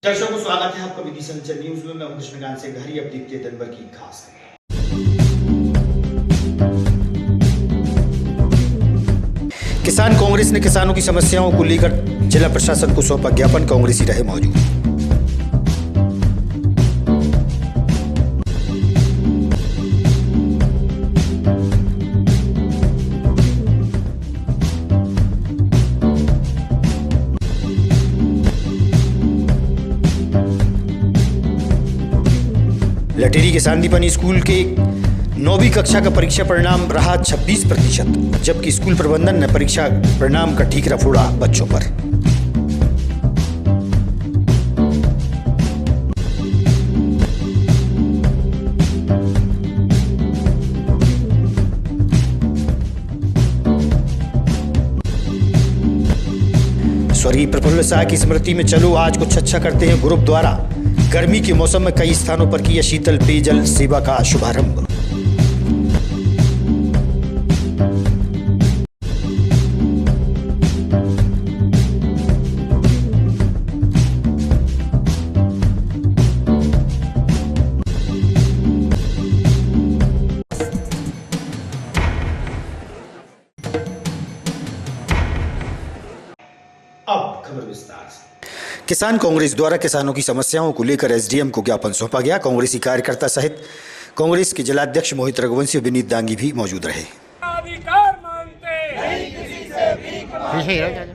दर्शकों को स्वागत है आपका विधि संचर न्यूज में। मैं हूं कृष्णकांत से घरी। अब देखते हैं दिन भर की खास खबरें। किसान कांग्रेस ने किसानों की समस्याओं को लेकर जिला प्रशासन को सौंपा ज्ञापन। कांग्रेसी रहे मौजूद। लटेरी के सांदीपनि स्कूल के 9वीं कक्षा का परीक्षा परिणाम रहा 26%, जबकि स्कूल प्रबंधन ने परीक्षा परिणाम का ठीकरा फोड़ा बच्चों पर। स्वर्गीय प्रफुल्ल शाह की स्मृति में चलो आज कुछ अच्छा करते हैं ग्रुप द्वारा गर्मी के मौसम में कई स्थानों पर किया शीतल पेयजल सेवा का शुभारंभ। अब खबर विस्तार से। किसान कांग्रेस द्वारा किसानों की समस्याओं को लेकर एसडीएम को ज्ञापन सौंपा गया। कांग्रेसी कार्यकर्ता सहित कांग्रेस के जिलाध्यक्ष मोहित रघुवंशी और विनीत दांगी भी मौजूद रहे। अधिकार मांगते नहीं किसी से भीख मांगते,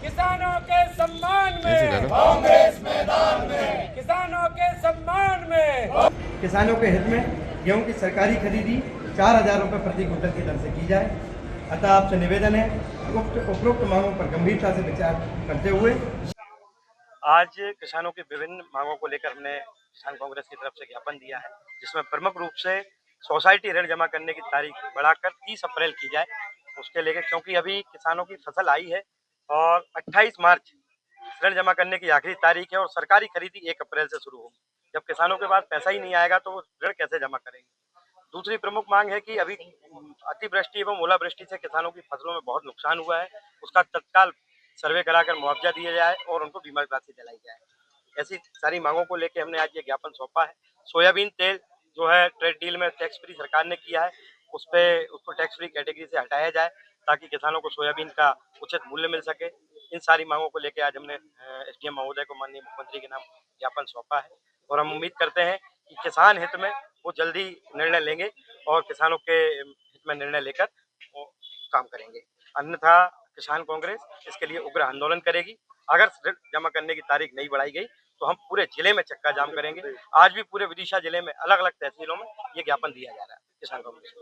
किसानों के सम्मान में कांग्रेस मैदान में, किसानों के सम्मान में। किसानों के हित में गेहूं की सरकारी खरीदी 4,000 रुपये प्रति क्विंटल की दर से की जाए। अतः आपसे निवेदन है उपरोक्त मांगों पर गंभीरता से विचार करते हुए आज किसानों की विभिन्न मांगों को लेकर हमने किसान कांग्रेस की तरफ से ज्ञापन दिया है, जिसमें प्रमुख रूप से सोसाइटी ऋण जमा करने की तारीख बढ़ाकर 30 अप्रैल की जाए उसके लेकर, क्योंकि अभी किसानों की फसल आई है और 28 मार्च ऋण जमा करने की आखिरी तारीख है और सरकारी खरीदी 1 अप्रैल से शुरू होगी। जब किसानों के पास पैसा ही नहीं आएगा तो वो ऋण कैसे जमा करेंगे। दूसरी प्रमुख मांग है कि अभी अतिवृष्टि एवं ओलावृष्टि से किसानों की फसलों में बहुत नुकसान हुआ है, उसका तत्काल सर्वे कराकर मुआवजा दिया जाए और उनको बीमा राशि दिलाई जाए। ऐसी सारी मांगों को लेकर हमने आज ये ज्ञापन सौंपा है। सोयाबीन तेल जो है ट्रेड डील में टैक्स फ्री सरकार ने किया है, उसको टैक्स फ्री कैटेगरी से हटाया जाए ताकि किसानों को सोयाबीन का उचित मूल्य मिल सके। इन सारी मांगों को लेकर आज हमने एसडीएम महोदय को माननीय मुख्यमंत्री के नाम ज्ञापन सौंपा है और हम उम्मीद करते हैं कि किसान हित में वो जल्दी निर्णय लेंगे और किसानों के हित में निर्णय लेकर वो काम करेंगे। अन्यथा किसान कांग्रेस इसके लिए उग्र आंदोलन करेगी। अगर ऋण जमा करने की तारीख नहीं बढ़ाई गई तो हम पूरे जिले में चक्का जाम करेंगे। आज भी पूरे विदिशा जिले में अलग अलग तहसीलों में ये ज्ञापन दिया जा रहा है किसान कांग्रेस को।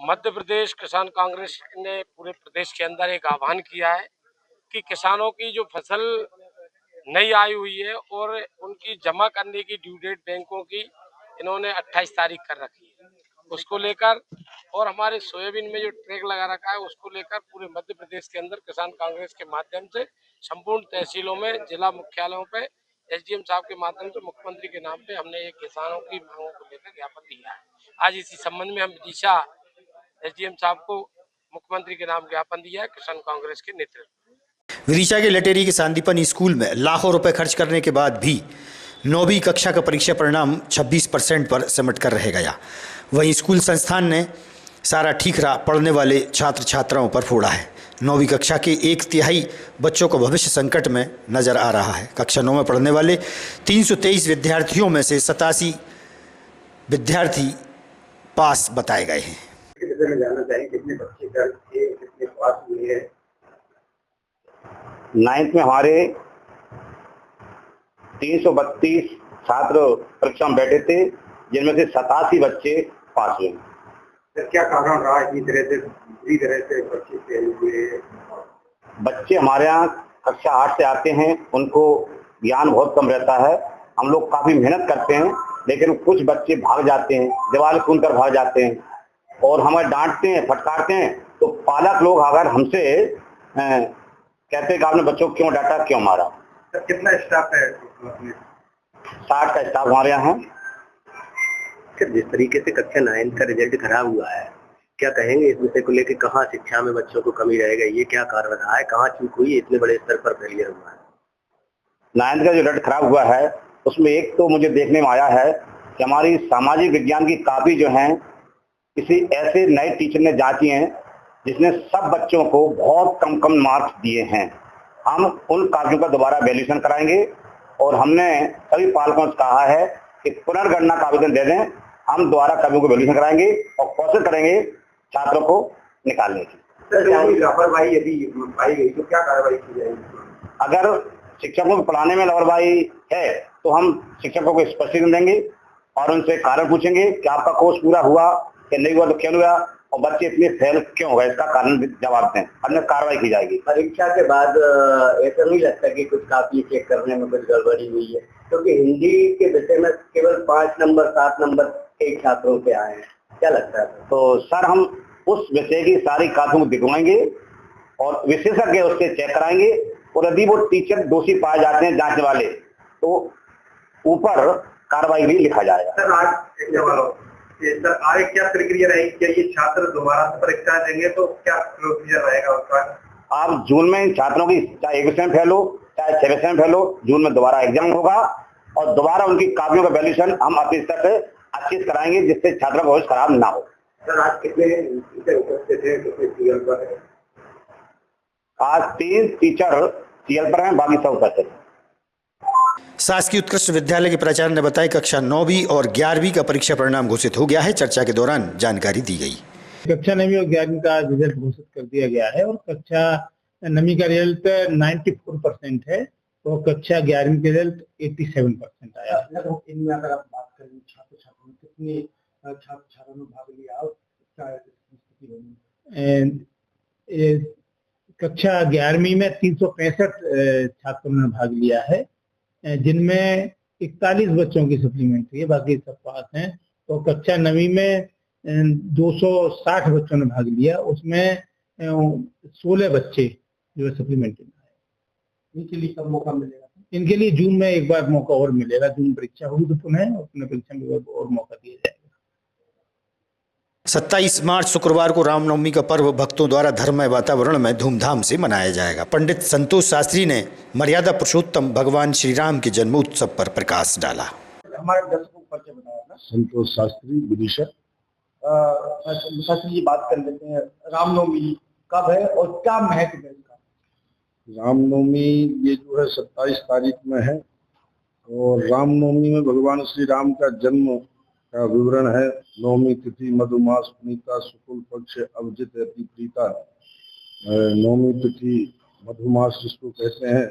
मध्य प्रदेश किसान कांग्रेस ने पूरे प्रदेश के अंदर एक आह्वान किया है कि किसानों की जो फसल नहीं आई हुई है और उनकी जमा करने की ड्यू डेट बैंकों की इन्होंने 28 तारीख कर रखी है, उसको लेकर और हमारे सोयाबीन में जो ट्रैक लगा रखा है उसको लेकर पूरे मध्य प्रदेश के अंदर किसान कांग्रेस के माध्यम से संपूर्ण तहसीलों में, जिला मुख्यालयों पे एसडीएम साहब के माध्यम से मुख्यमंत्री के नाम पे हमने एक किसानों की मांगों को लेकर ज्ञापन दिया है। आज इसी संबंध में हम विदिशा एसडीएम साहब को मुख्यमंत्री के नाम ज्ञापन दिया है किसान कांग्रेस के नेतृत्व। विदिशा के लटेरी के सांदीपनि स्कूल में लाखों रुपए खर्च करने के बाद भी 9वीं कक्षा का परीक्षा परिणाम 26% पर सिमट कर रह गया। वहीं स्कूल संस्थान ने सारा ठीकरा पढ़ने वाले छात्र छात्राओं पर फोड़ा है। 9वीं कक्षा के 1/3 बच्चों को भविष्य संकट में नजर आ रहा है। कक्षा 9 में पढ़ने वाले 323 विद्यार्थियों में से 87 विद्यार्थी पास बताए गए हैं। जानना चाहिए कितने बच्चे कितने पास हुए हैं। 9th में हमारे 332 छात्र परीक्षा में बैठे थे, जिनमें से 87 बच्चे पास हुए। क्या कारण रहा इतनी तरह से बुरी तरह से बच्चे फेल हुए? बच्चे हमारे यहाँ कक्षा 8 से आते हैं, उनको ज्ञान बहुत कम रहता है। हम लोग काफी मेहनत करते हैं, लेकिन कुछ बच्चे भाग जाते हैं, दीवार सुनकर भाग जाते हैं और हमें डांटते हैं, फटकारते हैं। तो पालक लोग अगर हमसे कहते हैं कि आपने बच्चों को क्यों डांटा, क्यों मारा। कितना स्टाफ है? 60 का स्टाफ हमारे यहाँ है। जिस तरीके से कक्षा 9 का रिजल्ट खराब हुआ है, क्या कहेंगे इस विषय को लेकर? कहाँ शिक्षा में बच्चों को कमी रहेगा, ये क्या कारण रहा है? कहाँ चूक हुई है, इतने बड़े स्तर पर फेलियर हुआ है? 9th का जो रिजल्ट खराब हुआ है उसमें एक तो मुझे देखने में आया है कि हमारी सामाजिक विज्ञान की कॉपी जो है किसी ऐसे नए टीचर ने जांची हैं जिसने सब बच्चों को बहुत कम कम मार्क्स दिए हैं। हम उन कॉपियों का दोबारा वैल्यूएशन कराएंगे और हमने सभी पालकों से कहा है कि पुनर्गणना का आवेदन दे दें। हम दोबारा कॉपियों को वैल्यूएशन कराएंगे और कोशिश करेंगे छात्रों को निकालने की। लापरवाही यदि पाई गई तो क्या कार्रवाई की जाएगी? अगर शिक्षकों को पढ़ाने में लापरवाही है तो हम शिक्षकों को स्पष्टीकरण देंगे और उनसे कारण पूछेंगे कि आपका कोर्स पूरा हुआ कि नहीं हुआ, तो क्यों हुआ और बच्चे इतने फेल क्यों हो गए, इसका कारण जवाब दें, अन्य कार्रवाई की जाएगी। परीक्षा के बाद ऐसा नहीं लगता कि कुछ काफी चेक करने में कुछ गड़बड़ी हुई है, क्योंकि हिंदी के विषय में केवल 5 नंबर 7 नंबर कई छात्रों के आए हैं, क्या लगता है? तो सर हम उस विषय की सारी कॉपियों को दिखवाएंगे और विशेषज्ञ उससे चेक कराएंगे और यदि वो टीचर दोषी पाए जाते हैं जांचने वाले तो ऊपर कार्रवाई भी लिखा जाएगा। सर आगे क्या प्रक्रिया रहेगी? क्या ये छात्र दोबारा से परीक्षा देंगे तो क्या प्रोसीजर रहेगा उसका? आप जून में छात्रों की चाहे एक विषय में फेल हो चाहे 6 विषय में फेल हो, जून में दोबारा एग्जाम होगा और दोबारा उनकी कॉपियों का वैल्यूएशन हम अपनी स्तर से अच्छे से कराएंगे जिससे छात्रों का भविष्य खराब ना हो। सर आज कितने टीचर उपस्थित हैं, कितने सीएल पर हैं? आज 3 टीचर सीएल पर हैं, बाकी सब उपस्थित हैं। शासकीय उत्कृष्ट विद्यालय के प्राचार्य ने बताया कक्षा 9वीं और 11वीं का परीक्षा परिणाम घोषित हो गया है। चर्चा के दौरान जानकारी दी गई। कक्षा 9वीं और 11वीं का रिजल्ट घोषित कर दिया गया है और कक्षा 9वीं का रिजल्ट 94% है और कक्षा 11वीं का रिजल्ट 87% आया। इनमें अगर आप बात करें छात्र छात्राओं कितने छात्रों ने भाग लिया और क्या स्थिति बनी? कक्षा 11वीं में 365 छात्रों ने भाग लिया है, जिनमें 41 बच्चों की सप्लीमेंट्री है, बाकी सब पास हैं। तो कक्षा 9वीं में 260 बच्चों ने भाग लिया, उसमें 16 बच्चे जो है सप्लीमेंट्री में आए। इनके लिए कब मौका मिलेगा? इनके लिए जून में एक बार मौका और मिलेगा। जून परीक्षा होगी तो पुनः अपने परीक्षा में और मौका दिया जाएगा। 27 मार्च शुक्रवार को रामनवमी का पर्व भक्तों द्वारा धर्ममय वातावरण में धूमधाम से मनाया जाएगा। पंडित संतोष शास्त्री ने मर्यादा पुरुषोत्तम भगवान श्री राम के जन्मोत्सव पर प्रकाश डाला। हमारे दर्शकों को परिचय बताया ना। संतोष शास्त्री विदिशा। शास्त्री जी बात कर लेते हैं, रामनवमी कब है और क्या महत्व है इसका? रामनवमी ये जो है 27 तारीख में है और रामनवमी में भगवान श्री राम का जन्म का विवरण है। नवमी तिथि मधुमास पुनीता शुक्ल पक्ष अवजित अति प्रीता। नवमी तिथि मधुमास जिसको कहते हैं,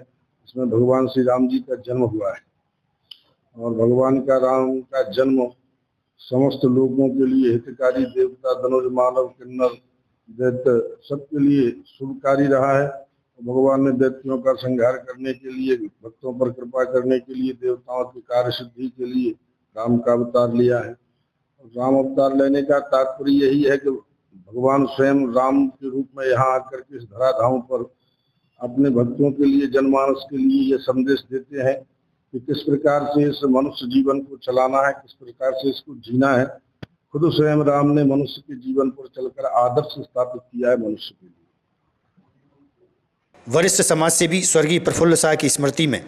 इसमें भगवान श्री राम जी का जन्म हुआ है और भगवान का राम का जन्म समस्त लोगों के लिए हितकारी, देवता धनुष मानव किन्नर दैत्य सबके लिए शुभकारी रहा है। भगवान ने दैत्यों का संहार करने के लिए, भक्तों पर कृपा करने के लिए, देवताओं की कार्य सिद्धि के लिए राम का अवतार लिया है। राम अवतार लेने का तात्पर्य यही है कि भगवान स्वयं राम के रूप में यहाँ आकर के इस धराधाम पर अपने भक्तों के लिए, जनमानस के लिए ये संदेश देते हैं कि किस प्रकार से इस मनुष्य जीवन को चलाना है, किस प्रकार से इसको जीना है। खुद स्वयं राम ने मनुष्य के जीवन पर चलकर आदर्श स्थापित किया है मनुष्य के लिए। वरिष्ठ समाजसेवी स्वर्गीय प्रफुल्ल शाह की स्मृति में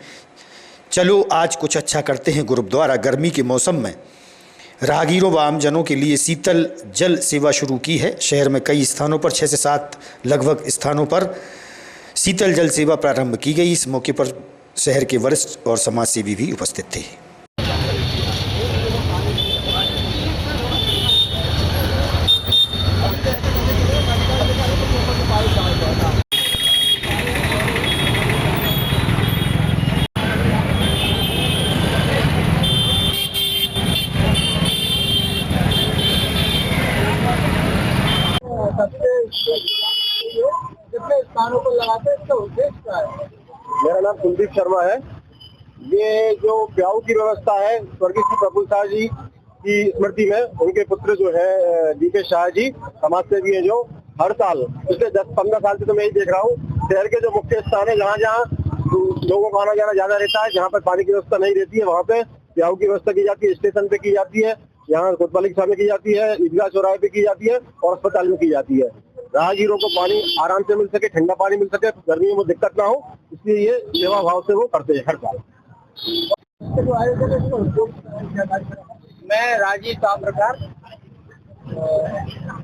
चलो आज कुछ अच्छा करते हैं गुरुद्वारा गर्मी के मौसम में राहगीरों व आमजनों के लिए शीतल जल सेवा शुरू की है। शहर में कई स्थानों पर 6 से 7 लगभग स्थानों पर शीतल जल सेवा प्रारंभ की गई। इस मौके पर शहर के वरिष्ठ और समाजसेवी भी उपस्थित थे। कितने स्थानों पर लगाते हैं, इसका उद्देश्य क्या है? मेरा नाम कुलदीप शर्मा है। ये जो प्याऊ की व्यवस्था है स्वर्गीय श्री प्रफुल्ल शाह जी की स्मृति में, उनके पुत्र जो है डीके शाह जी समाज सेवी है, जो हर साल पिछले 10-15 साल से तो मैं ही देख रहा हूँ, शहर के जो मुख्य स्थान है जहाँ जहाँ लोगों का आना जाना ज्यादा रहता है, जहाँ पर पानी की व्यवस्था नहीं रहती है, वहाँ पे प्याऊ की व्यवस्था की जाती है। स्टेशन पे की जाती है, यहाँ कोतवाली के सामने की जाती है, ईदगाह चौराहे पे की जाती है और अस्पताल में की जाती है। राहगीरों को पानी आराम से मिल सके, ठंडा पानी मिल सके, गर्मियों में दिक्कत ना हो, इसलिए ये सेवा भाव से वो करते हैं हर साल। मैं राजीव ताम्रकार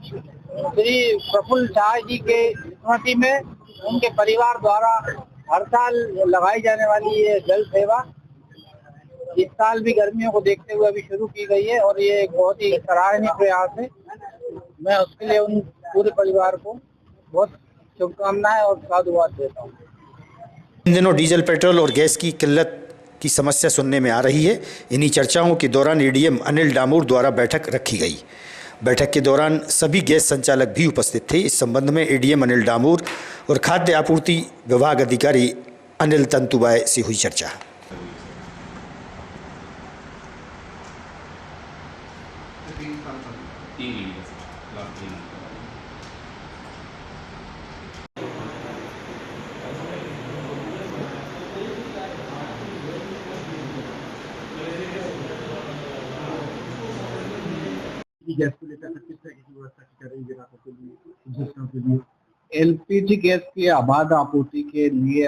श्री प्रफुल्ल शाह जी के स्मृति में उनके परिवार द्वारा हर साल लगाई जाने वाली ये जल सेवा इस साल भी गर्मियों को देखते हुए अभी शुरू की गई है और ये एक बहुत ही सराहनीय प्रयास है। मैं उसके लिए उन पूरे परिवार को बहुत शुभकामनाएं और साधुवाद देता हूँ। इन दिनों डीजल, पेट्रोल और गैस की किल्लत की समस्या सुनने में आ रही है। इन्हीं चर्चाओं के दौरान एडीएम अनिल डामोर द्वारा बैठक रखी गई। बैठक के दौरान सभी गैस संचालक भी उपस्थित थे। इस संबंध में एडीएम अनिल डामोर और खाद्य आपूर्ति विभाग अधिकारी अनिल तंतुबाई से हुई चर्चा। गैस को लेकर किस तरह की व्यवस्था करेंगे रातों के लिए, उपभोक्ताओं के लिए? एलपीजी गैस की अबाध आपूर्ति के लिए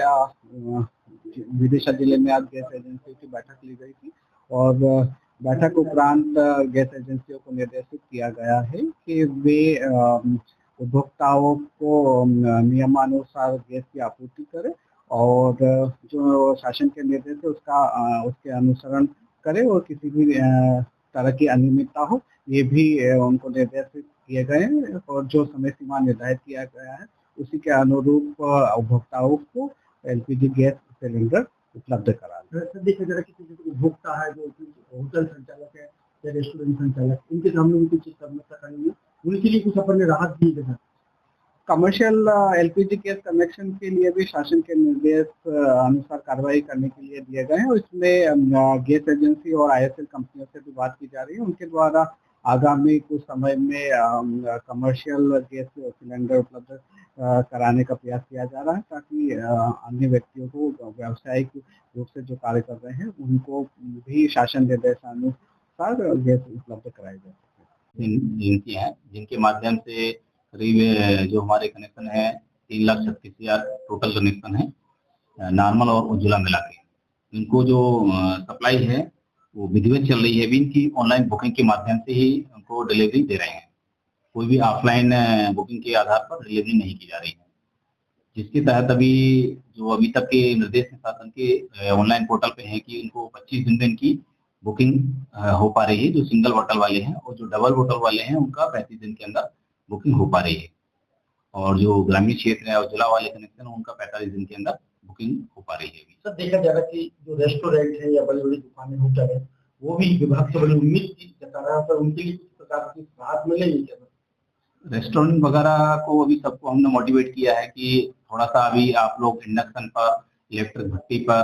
विदिशा जिले में आज गैस एजेंसियों की बैठक ली गई थी और बैठक उपरांत गैस एजेंसियों को निर्देशित किया गया है कि वे उपभोक्ताओं को नियमानुसार गैस की आपूर्ति करें और जो शासन के निर्देश है उसके अनुसरण करें और किसी भी तरह की अनियमितता हो ये भी उनको निर्देशित किए गए हैं और जो समय सीमा निर्धारित किया गया है उसी के अनुरूप उपभोक्ताओं को एलपीजी गैस सिलेंडर उपलब्ध कराना। देखिए जरा किसी उपभोक्ता है जो होटल संचालक है या रेस्टोरेंट संचालक, इनके सामने भी कुछ समस्या खड़ी है, उनके लिए कुछ अपन ने राहत दी है? कमर्शियल एलपीजी गैस कनेक्शन के लिए भी शासन के निर्देश अनुसार कार्रवाई करने के लिए दिए गए हैं। इसमें गैस एजेंसी और आईएसएल कंपनियों से भी बात की जा रही है। उनके द्वारा आगामी कुछ समय में कमर्शियल गैस सिलेंडर उपलब्ध कराने का प्रयास किया जा रहा है ताकि अन्य व्यक्तियों को व्यावसायिक रूप से जो कार्य कर रहे हैं उनको भी शासन निर्देशानुसार गैस उपलब्ध कराई जा सके। एजेंसी हैं जिनके माध्यम से करीब जो हमारे कनेक्शन है 3,36,000 टोटल कनेक्शन है नॉर्मल और उज्ज्वला मिला के। इनको जो सप्लाई है वो विधिवत चल रही है। अभी इनकी ऑनलाइन बुकिंग के माध्यम से ही उनको डिलीवरी दे रहे हैं। कोई भी ऑफलाइन बुकिंग के आधार पर डिलीवरी नहीं की जा रही है, जिसके तहत अभी तक के निर्देश शासन के ऑनलाइन पोर्टल पे है कि इनको 25 दिन में इनकी बुकिंग हो पा रही है जो सिंगल बोतल वाले हैं, और जो डबल बोतल वाले हैं उनका 35 दिन के अंदर बुकिंग हो पा रही है, और जो ग्रामीण क्षेत्र है उज्ज्वला वाले कनेक्शन है उनका 45 दिन के अंदर बुकिंग हो पा रही है। सर देखा जा रहा है कि जो रेस्टोरेंट है या बड़ी बड़ी दुकानें होटल है वो भी विभाग से बड़ी उम्मीद की जता रहा है, उनके लिए कुछ प्रकार की राहत मिलेगी क्या? रेस्टोरेंट वगैरह को अभी सबको हमने मोटिवेट किया है कि थोड़ा सा अभी आप लोग इंडक्शन पर, इलेक्ट्रिक भट्टी पर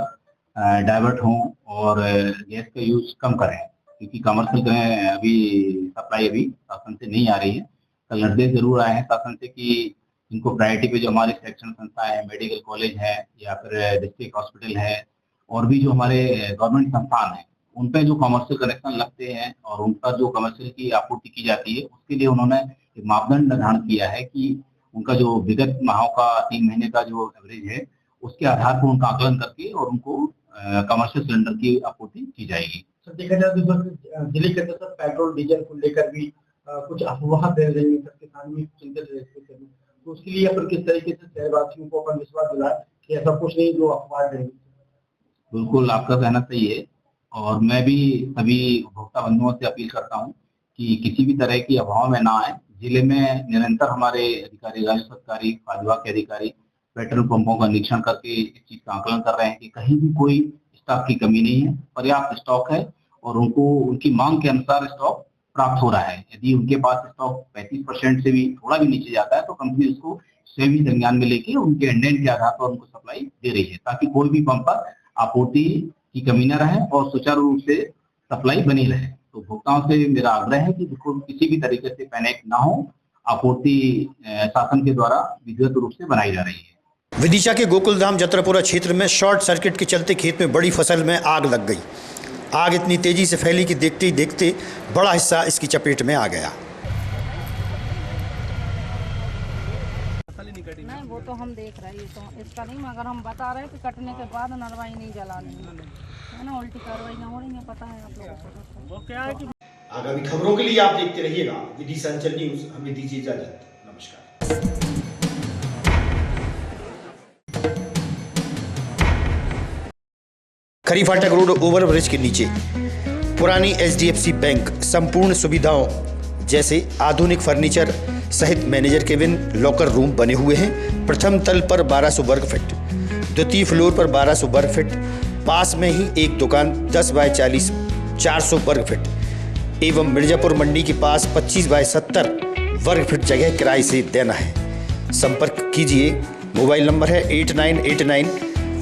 डाइवर्ट हों और गैस का यूज कम करें, क्योंकि कमर्शियल अभी सप्लाई अभी शासन से नहीं आ रही है। कल निर्देश जरूर आए हैं शासन से कि इनको प्रायोरिटी पे जो हमारे शैक्षणिक संस्थाएं हैं, मेडिकल कॉलेज है या फिर डिस्ट्रिक्ट हॉस्पिटल है और भी जो हमारे गवर्नमेंट संस्थान हैं उन पे जो कमर्शियल कनेक्शन लगते हैं और उन पर जो कमर्शियल की आपूर्ति की जाती है उसके लिए उन्होंने एक मापदंड निर्धारण किया है कि उनका जो विगत माहों का 3 महीने का जो एवरेज है उसके आधार पर उनका आकलन करके और उनको कमर्शियल सिलेंडर की आपूर्ति की जाएगी। सर देखा जाए तो दिल्ली के अंदर पेट्रोल डीजल को लेकर भी कुछ अफवाह दे रही है, किसान भी चिंतित रहते हैं, तो उसके लिए अपन किस तरीके से शहरवासियों को अपन विश्वास दिलाए कि ऐसा कुछ नहीं जो अफवाह दे रही है? बिल्कुल आपका कहना सही है, और मैं भी सभी उपभोक्ता बंधुओं से अपील करता हूँ कि किसी भी तरह की अफवाह में ना आए। जिले में निरंतर हमारे अधिकारी, राजस्व अधिकारी, खाद्य विभाग के अधिकारी पेट्रोल पंपों का निरीक्षण करके इस चीज का आकलन कर रहे हैं कि कहीं भी कोई स्टॉक की कमी नहीं है, पर्याप्त स्टॉक है और उनको उनकी मांग के अनुसार स्टॉक प्राप्त हो रहा है। यदि उनके पास स्टॉक 35% से भी थोड़ा भी नीचे जाता है तो कंपनी उसको स्वयं संज्ञान में लेके उनके इंडेंट के आधार पर उनको सप्लाई दे रही है, ताकि कोई भी पंप पर आपूर्ति की कमी न रहे और सुचारू रूप से सप्लाई बनी रहे। तो उपभोक्ताओं से मेरा आग्रह है कि किसी भी तरीके से पैनिक ना हो, आपूर्ति शासन के द्वारा विधिवत रूप से बनाई जा रही है। विदिशा के गोकुलधाम जत्रपुरा क्षेत्र में शॉर्ट सर्किट के चलते खेत में बड़ी फसल में आग लग गई। आग इतनी तेजी से फैली कि देखते ही देखते बड़ा हिस्सा इसकी चपेट में आ गया। नहीं वो तो हम देख रहे हैं, तो इसका नहीं, मगर हम बता रहे हैं कि कटने के बाद नरवाई नहीं जलानी है ना, उल्टी कार्रवाई ना हो रही है, पता है आप लोगों को। वो क्या है कि आगामी खबरों के लिए आप देखते रहिएगा विदिशा अंचल न्यूज। हमें दीजिए इजाजत, नमस्कार। खरी फाटक रोड ओवरब्रिज के नीचे पुरानी HDFC बैंक संपूर्ण सुविधाओं जैसे आधुनिक फर्नीचर सहित मैनेजर केबिन, लॉकर रूम बने हुए हैं। प्रथम तल पर 1200 वर्ग फीट, द्वितीय फ्लोर पर 1200 वर्ग फीट, पास में ही एक दुकान 10 बाय 40 400 वर्ग फीट एवं मिर्जापुर मंडी के पास 25 बाय 70 वर्ग फीट जगह किराए से देना है। संपर्क कीजिए, मोबाइल नंबर है 8989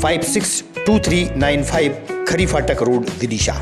562395, खरी फाटक रोड, विदिशा।